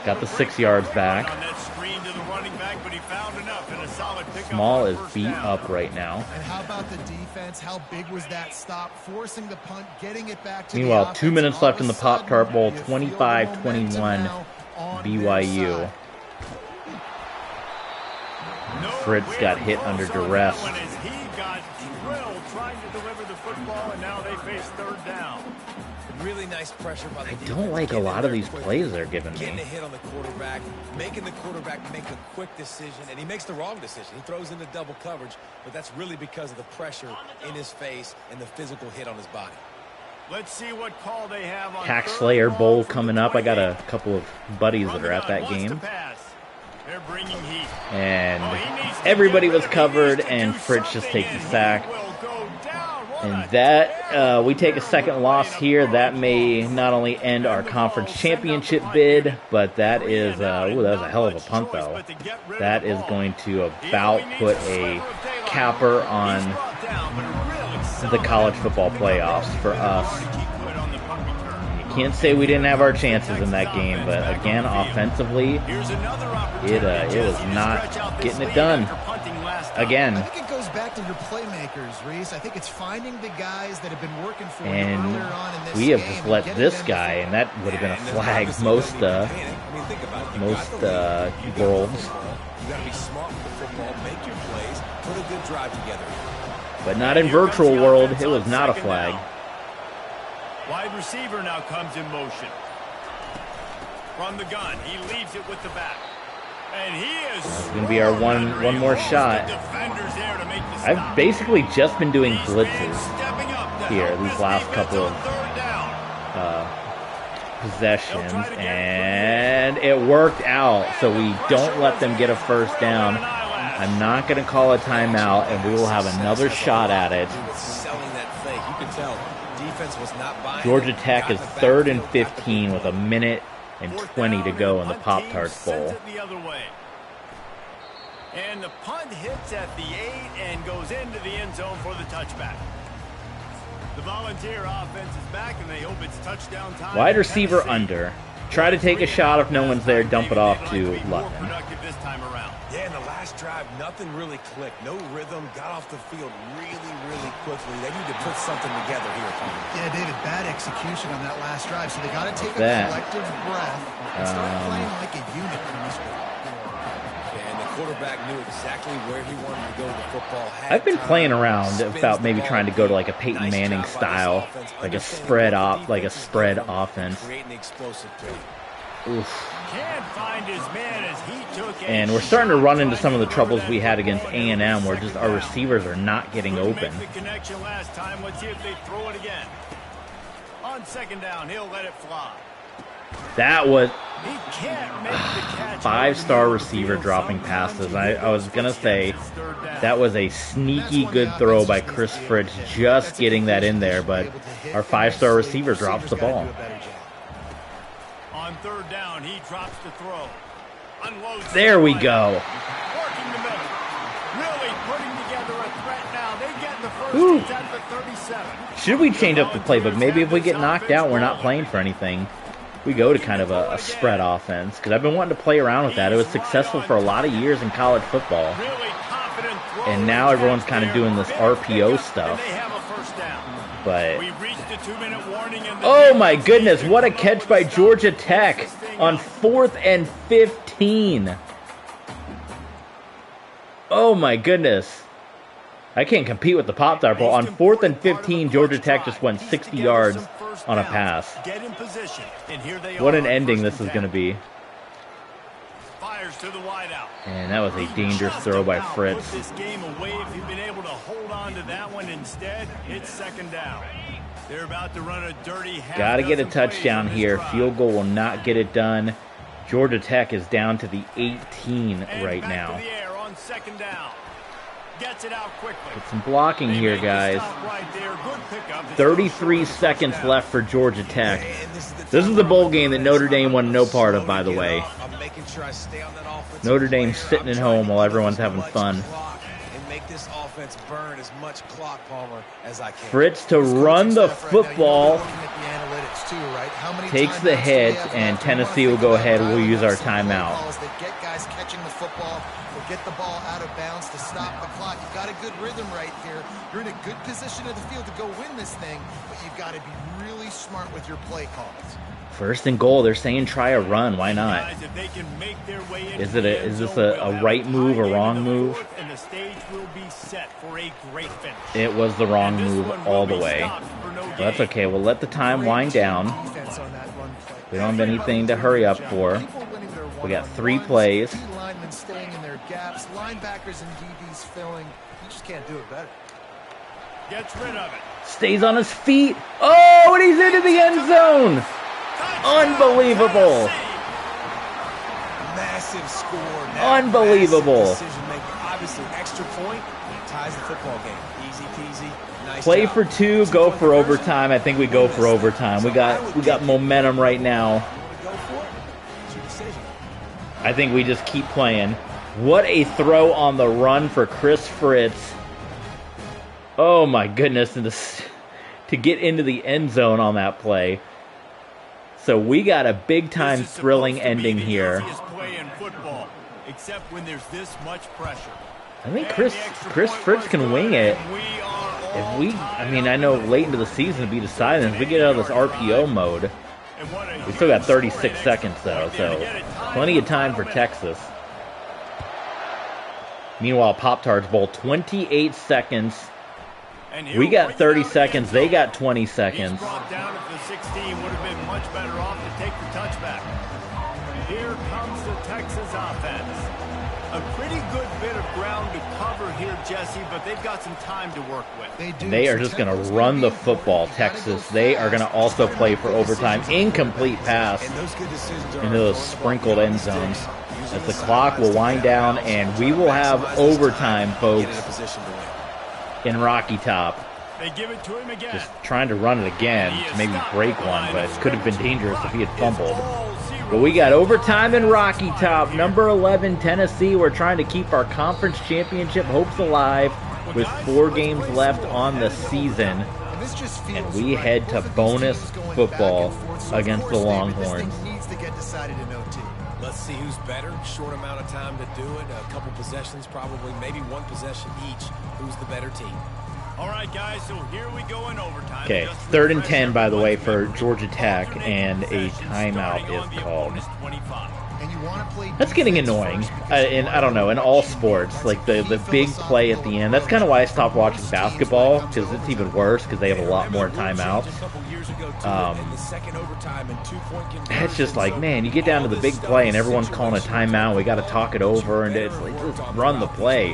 Got the 6 yards back. On that screen to the running back, but he found enough and a solid pickup. Small is beat up right now. And how about the defense? How big was that stop? Forcing the punt, getting it back to Meanwhile, the offense. 2 minutes left in the Pop Tart Bowl. 25-21 BYU. Fritz got hit under duress. He got drilled trying to deliver the football, and now they face third down. Really nice pressure by the I don't like a lot of these plays they're giving Getting me. a hit on the quarterback, making the quarterback make a quick decision, and he makes the wrong decision. He throws into double coverage, but that's really because of the pressure in his face and the physical hit on his body. Let's see what call they have on Pack Slayer Bowl coming up. I got a couple of buddies that are at that game. They're bringing heat. And everybody was covered, and Fritz just takes the sack. And that, we take a second loss here. That may not only end our conference championship bid, but that is, ooh, that was a hell of a punt, though. That is going to about put a capper on the college football playoffs for us. You can't say we didn't have our chances in that game, but again, offensively, it was not getting it done. Again. I think it goes back to your playmakers, Reese. I think it's finding the guys that have been working for you earlier on in this we have game just let this guy, and that would have been a flag most worlds. You got to be smart with the football, make your plays, put a good drive together. But not in virtual world. It was not a flag. Wide receiver now comes in motion. From the gun, he leaves it with the back. And he is going to be our one more shot. I've basically just been doing blitzes here these last couple of possessions, and it worked out. So we don't let them get a first down. I'm not going to call a timeout, and we will have another shot at it. Georgia Tech is 3rd and 15 with a minute and 20 to go in the Pop Tarts Bowl. And the punt hits at the 8 and goes into the end zone for the touchback. The Volunteer offense is back, and they hope it's touchdown time. Wide receiver under. Try to take a shot if no one's there. Dump it off to Lutton. This time around. Yeah, in the last drive, nothing really clicked. No rhythm. Got off the field really quickly. They need to put something together here. Yeah, David, bad execution on that last drive. So they got to take a collective breath and start playing like a unit from this one. And the quarterback knew exactly where he wanted to go with the football. I've been playing around about maybe trying to go to like a Peyton Manning style, like a spread offense. Creating explosive play. Oof. Can't find his man as he took And we're starting to run into some of the troubles we had against A&M, where just our receivers are not getting open. The connection last time. Let's see if they throw it again. On second down, he'll let it fly. That was He can't make the catch. 5-star receiver dropping passes. I was gonna say that was a sneaky good throw by Chris Fritz, just getting that in there, but our 5-star receiver drops the ball. On third down, he drops the throw. Unloads. There we go. Working the middle. Really putting together a threat now. They get the first. Ooh. It's at the 37. Should we change up the playbook? Maybe if we get knocked out, we're not playing for anything. We go to kind of a spread offense, because I've been wanting to play around with that. It was successful for a lot of years in college football. Really confident throw. And now everyone's kind of doing this RPO And stuff. they have a first down. But We've reached the 2-minute warning. And oh my goodness, what a catch by Georgia Tech on 4th and 15. Oh my goodness. I can't compete with the Pop Tart ball. On 4th and 15, Georgia Tech just went 60 yards on a pass. Get in position. And here they What are an on ending first this is and going to 10. be. Fires to the wideout. And that was a dangerous throw by Fritz. Put this game away. If you've been able to hold on to that one instead, it's second down. They're about to run a dirty half. Got to get a dozen plays touchdown on this here. drive. Field goal will not get it done. Georgia Tech is down to the 18 And right back now. to the air on second down. Gets it out quickly. Get some blocking They here, make the guys. stop right there. Good pickup. 33 seconds left for Georgia Tech. This is the bowl game that Notre Dame wanted no part of, by the way. I'm making sure I stay on that offensive Notre Dame's player. sitting I'm at trying home to while use everyone's as having much fun. clock and make this offense burn as much clock, Palmer, as I can. Fritz to run the football. Takes the hit, and Tennessee will go ahead. We'll use our timeout. Get guys catching the football or get the ball out of bounds to stop the clock. You've got a good rhythm right here. You're in a good position of the field to go win this thing, but you've got to be really smart with your play calls. First and goal. They're saying try a run. Why not? Guys, if they can make their way into Is the this end a zone, we'll have right move, a tie game wrong in the move? fourth, and the stage will be set for a great finish. It was the wrong And this move one will all the be way. stopped for no But that's gain. okay. We'll let the time wind down. Defense on that run play. We don't have anything to hurry up for. People winning their We got 3 one-on-ones, plays. D linemen staying in their gaps, linebackers and DBs filling. You just can't do it better. Gets rid of it. Stays on his feet. Oh, and he's into the end zone. Unbelievable. Massive score. Now. Unbelievable. Massive decision-making. Obviously, extra point ties the football game. Easy peasy. Nice Play job. for 2, go for overtime. I think we go for overtime. We got momentum right now. Go for it. It's your decision. I think we just keep playing. What a throw on the run for Chris Fritz. Oh my goodness, and to get into the end zone on that play. So we got a big time This is thrilling supposed to be ending the here. easiest play in football, except when there's this much pressure. I think And Chris the extra Fritz point was can good, wing it. and we are If all we, tied I mean, up I know in the late into the season it'll be decided. If we get out of this RPO mode, And what a we still got huge 36 scoring seconds extra though, point there to so get it tied plenty of for time for final Texas. Meanwhile, Pop Tarts Bowl, 28 seconds. And he'll We got bring it 30 out of the seconds. end They zone. got 20 He's seconds. brought down at the 16. Would have been much better off to take the touchback. Here comes the Texas offense. A pretty good bit of ground to cover here, Jesse, but they've got some time to work with. They are just going to run the football, Texas. They are going to also play for overtime. Incomplete pass And those good decisions are into those sprinkled end zones. As the clock will wind down, and we will have overtime, folks, Get in a position to win. in Rocky Top. They give it to him again. Just trying to run it again to maybe break one, but it could have been dangerous if he had fumbled. But we got overtime in Rocky Top. Number 11, Tennessee. We're trying to keep our conference championship hopes alive with 4 games left on the season. And we head to bonus football against the Longhorns. Let's see who's better. Short amount of time to do it. A couple possessions, probably, maybe one possession each. Who's the better team? All right, guys, so here we go in overtime. Okay, Just 3rd and refresh 10, by the way, for everyone's Georgia Tech, memory. and a Alternate timeout possessions is starting on the called. opponent's 25. and you want to play. That's getting annoying. And I don't know, in all sports, like the big play at the end. That's kind of why I stopped watching basketball, because it's even worse because they have a lot more timeouts. It's just like, man, you get down to the big play and everyone's calling a timeout. We got to talk it over, and it's like, just run the play.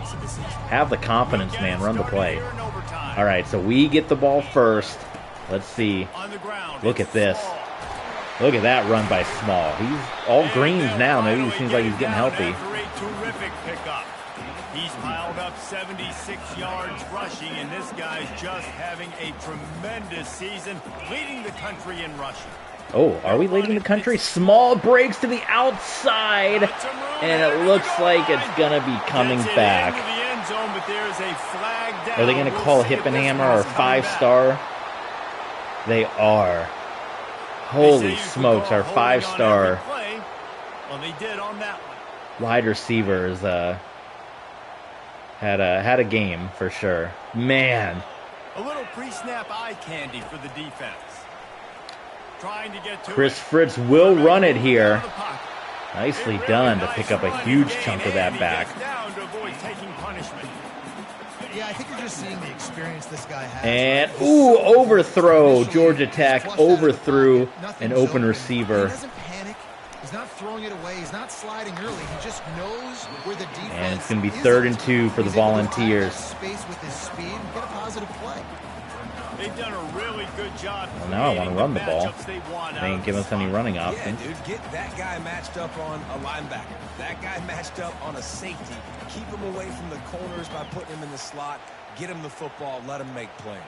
Have the confidence, man. Run the play. All right, so we get the ball first. Let's see. Look at this. Look at that run by Small. He's all greens now. Maybe he seems like he's getting healthy. Terrific pickup. He's piled up 76 yards rushing, and this guy's just having a tremendous season, leading the country in rushing. Oh, are we leading the country? Small breaks to the outside, and it looks like it's going to be coming back. Are they going to call Hippenhammer or 5-star? They are. Holy smokes, our 5-star wide receivers had a game for sure. Man. A little pre-snap eye candy for the defense. Trying to get to Chris Fritz will run it here. Nicely done to pick up a huge chunk of that back. Yeah, I think you're just seeing the experience this guy has. And, ooh, overthrow. Georgia Tech overthrew an open receiver. He doesn't panic. He's not throwing it away. He's not sliding early. He just knows where the defense is. And it's going to be 3rd and 2 for the Volunteers. Space with his speed and get a positive play. They've done a really good job. Well, now I want to run the ball. They ain't giving us any running options. Yeah, dude, get that guy matched up on a linebacker. That guy matched up on a safety. Keep him away from the corners by putting him in the slot. Get him the football. Let him make plays.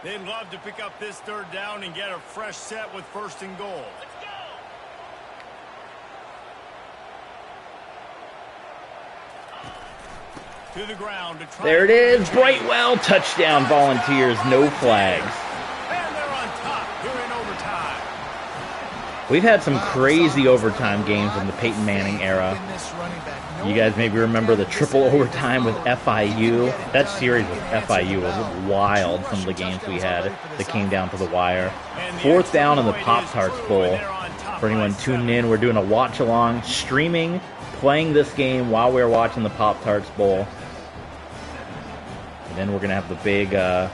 They'd love to pick up this 3rd down and get a fresh set with 1st and goal. To the ground. There it is. Brightwell, touchdown, Volunteers, no flags. And they're on top here in overtime. We've had some crazy overtime games in the Peyton Manning era. You guys maybe remember the triple overtime with FIU. That series with FIU was wild, some of the games we had that came down to the wire. 4th down in the Pop Tarts Bowl. For anyone tuning in, we're doing a watch-along, streaming, playing this game while we're watching the Pop Tarts Bowl. And then we're going to have the big, I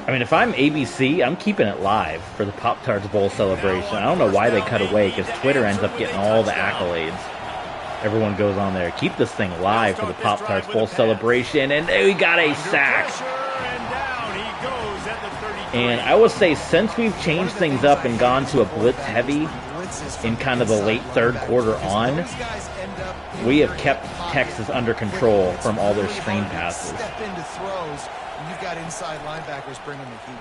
mean, if I'm ABC, I'm keeping it live for the Pop Tarts Bowl celebration. I don't know why they cut away, because Twitter ends up getting all the accolades. Everyone goes on there. Keep this thing live for the Pop Tarts Bowl celebration. And we got a sack. And I will say, since we've changed things up and gone to a blitz heavy in kind of the late 3rd quarter on, we have kept Texas under control from all their screen passes. You've got inside linebackers bringing the heat.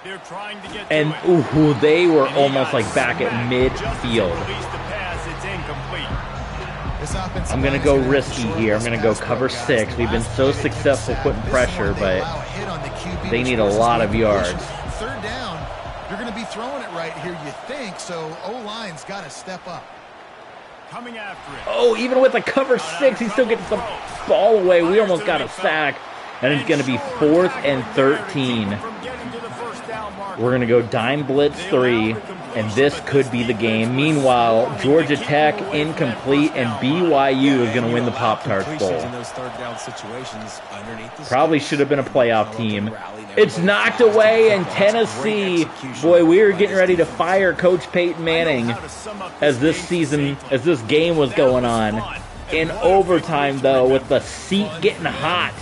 They're trying to get and ooh, they were almost like back at midfield. I'm going to go risky here. I'm going to go cover 6. We've been so successful putting pressure, but they need a lot of yards. 3rd down, you're going to be throwing it right here, you think, so O-line's got to step up. Coming after it. Oh, even with a cover 6, he still gets the ball away. We almost got a sack. And it's going to be 4th and 13. We're going to go dime blitz 3, and this could be the game. Meanwhile, Georgia Tech incomplete, and BYU is going to win the Pop Tarts Bowl. Probably should have been a playoff team. It's knocked away, and Tennessee, boy, we were getting ready to fire Coach Peyton Manning as this game was going on. In overtime, though, with the seat getting hot,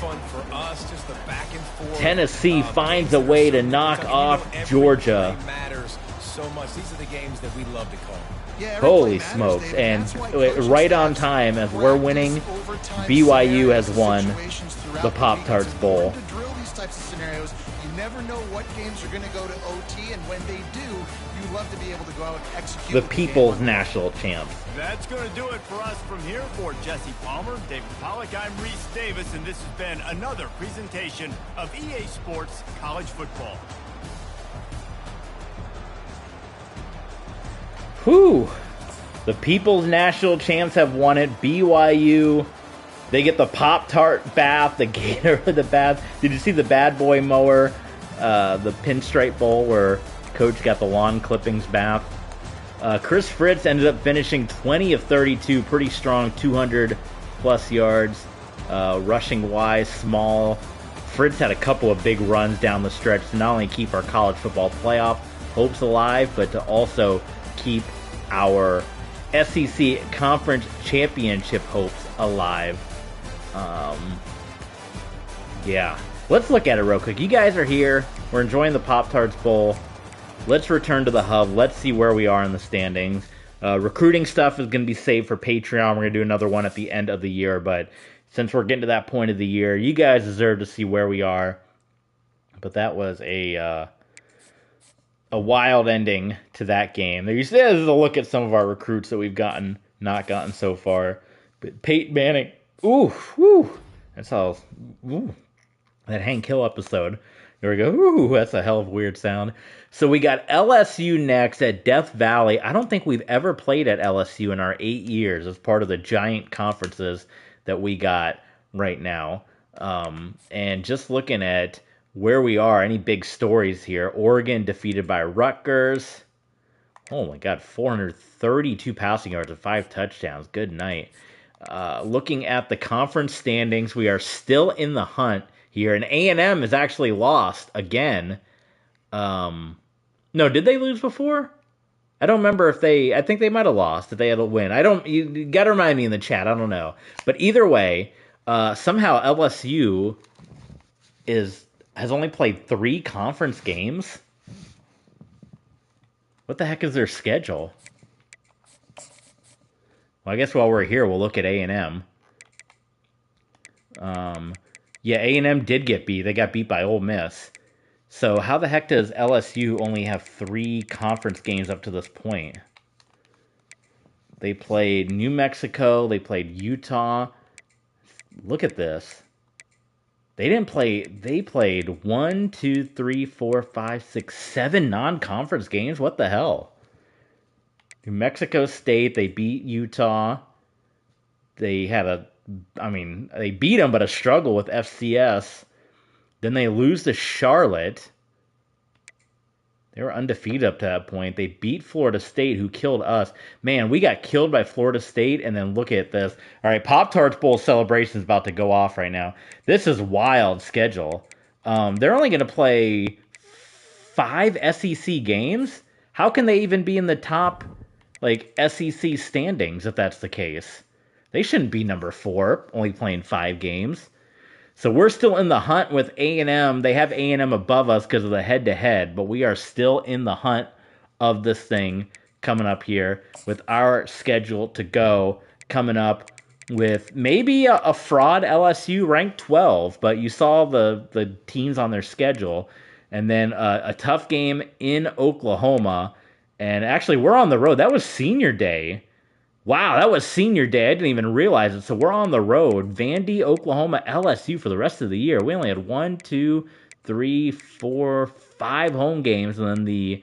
Tennessee finds a way to knock off Georgia. Holy smokes. And right on time, as we're winning, BYU has won the Pop Tarts Bowl. You never know what games are going to go to OT, and when they do, you love to be able to go out and execute the People's National Champs. That's going to do it for us from here. For Jesse Palmer, David Pollack, I'm Reese Davis, and this has been another presentation of EA Sports College Football. Whew. The People's National Champs have won it. BYU, they get the Pop-Tart bath, the Gator the bath. Did you see the Bad Boy Mower, the Pinstripe Bowl, where Coach got the lawn clippings bath? Chris Fritz ended up finishing 20 of 32, pretty strong, 200-plus yards, rushing-wise, small. Fritz had a couple of big runs down the stretch to not only keep our college football playoff hopes alive, but to also keep our SEC Conference Championship hopes alive. Yeah. Let's look at it real quick. You guys are here. We're enjoying the Pop Tarts Bowl. Let's return to the hub. Let's see where we are in the standings. Recruiting stuff is going to be saved for Patreon. We're going to do another one at the end of the year, but since we're getting to that point of the year, you guys deserve to see where we are. But that was a wild ending to that game. There you see, this is a look at some of our recruits that we've not gotten so far. But Peyton Manning, that's how, that Hank Hill episode. There we go. That's a hell of a weird sound. So we got LSU next at Death Valley. I don't think we've ever played at LSU in our 8 years as part of the giant conferences that we got right now. And just looking at where we are, any big stories here. Oregon defeated by Rutgers. Oh my God, 432 passing yards and 5 touchdowns. Good night. Looking at the conference standings, we are still in the hunt here, and A&M is actually lost again. No, did they lose before? I don't remember if I think they might have lost, if they had a win. You gotta remind me in the chat, I don't know. But either way, somehow LSU has only played 3 conference games. What the heck is their schedule? Well, I guess while we're here, we'll look at A&M. Yeah, A&M did get beat. They got beat by Ole Miss. So how the heck does LSU only have 3 conference games up to this point? They played New Mexico. They played Utah. Look at this. They played 1, 2, 3, 4, 5, 6, 7 non-conference games. What the hell? New Mexico State, they beat Utah. They beat them, but a struggle with FCS. Then they lose to Charlotte. They were undefeated up to that point. They beat Florida State, who killed us. Man, we got killed by Florida State, and then look at this. All right, Pop Tarts Bowl celebration is about to go off right now. This is wild schedule. They're only going to play 5 SEC games? How can they even be in the top, SEC standings if that's the case? They shouldn't be number 4, only playing 5 games. So we're still in the hunt with A&M. They have A&M above us because of the head-to-head, but we are still in the hunt of this thing coming up here with our schedule to go, coming up with maybe a fraud LSU ranked 12, but you saw the teams on their schedule, and then a tough game in Oklahoma. And actually, we're on the road. That was senior day. Wow, that was senior day. I didn't even realize it. So we're on the road. Vandy, Oklahoma, LSU for the rest of the year. We only had 1, 2, 3, 4, 5 home games, and then the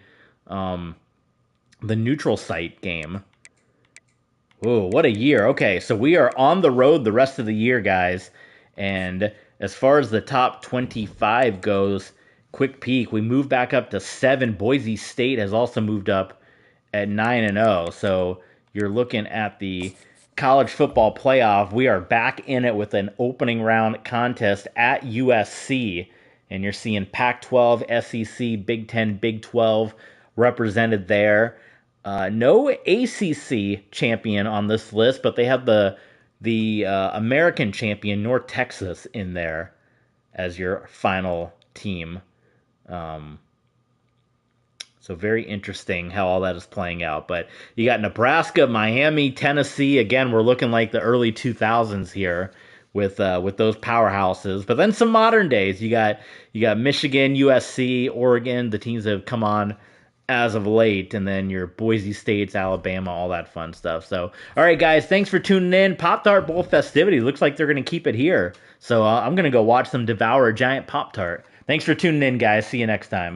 neutral site game. Whoa, what a year. Okay, so we are on the road the rest of the year, guys. And as far as the top 25 goes, quick peek, we moved back up to 7. Boise State has also moved up at 9-0. So you're looking at the college football playoff. We are back in it with an opening round contest at USC. And you're seeing Pac-12, SEC, Big 10, Big 12 represented there. No ACC champion on this list, but they have the American champion, North Texas, in there as your final team. So very interesting how all that is playing out. But you got Nebraska, Miami, Tennessee. Again, we're looking like the early 2000s here with those powerhouses. But then some modern days. You got Michigan, USC, Oregon, the teams that have come on as of late. And then your Boise States, Alabama, all that fun stuff. So, all right, guys, thanks for tuning in. Pop-Tart Bowl festivities. Looks like they're going to keep it here. So I'm going to go watch them devour a giant Pop-Tart. Thanks for tuning in, guys. See you next time.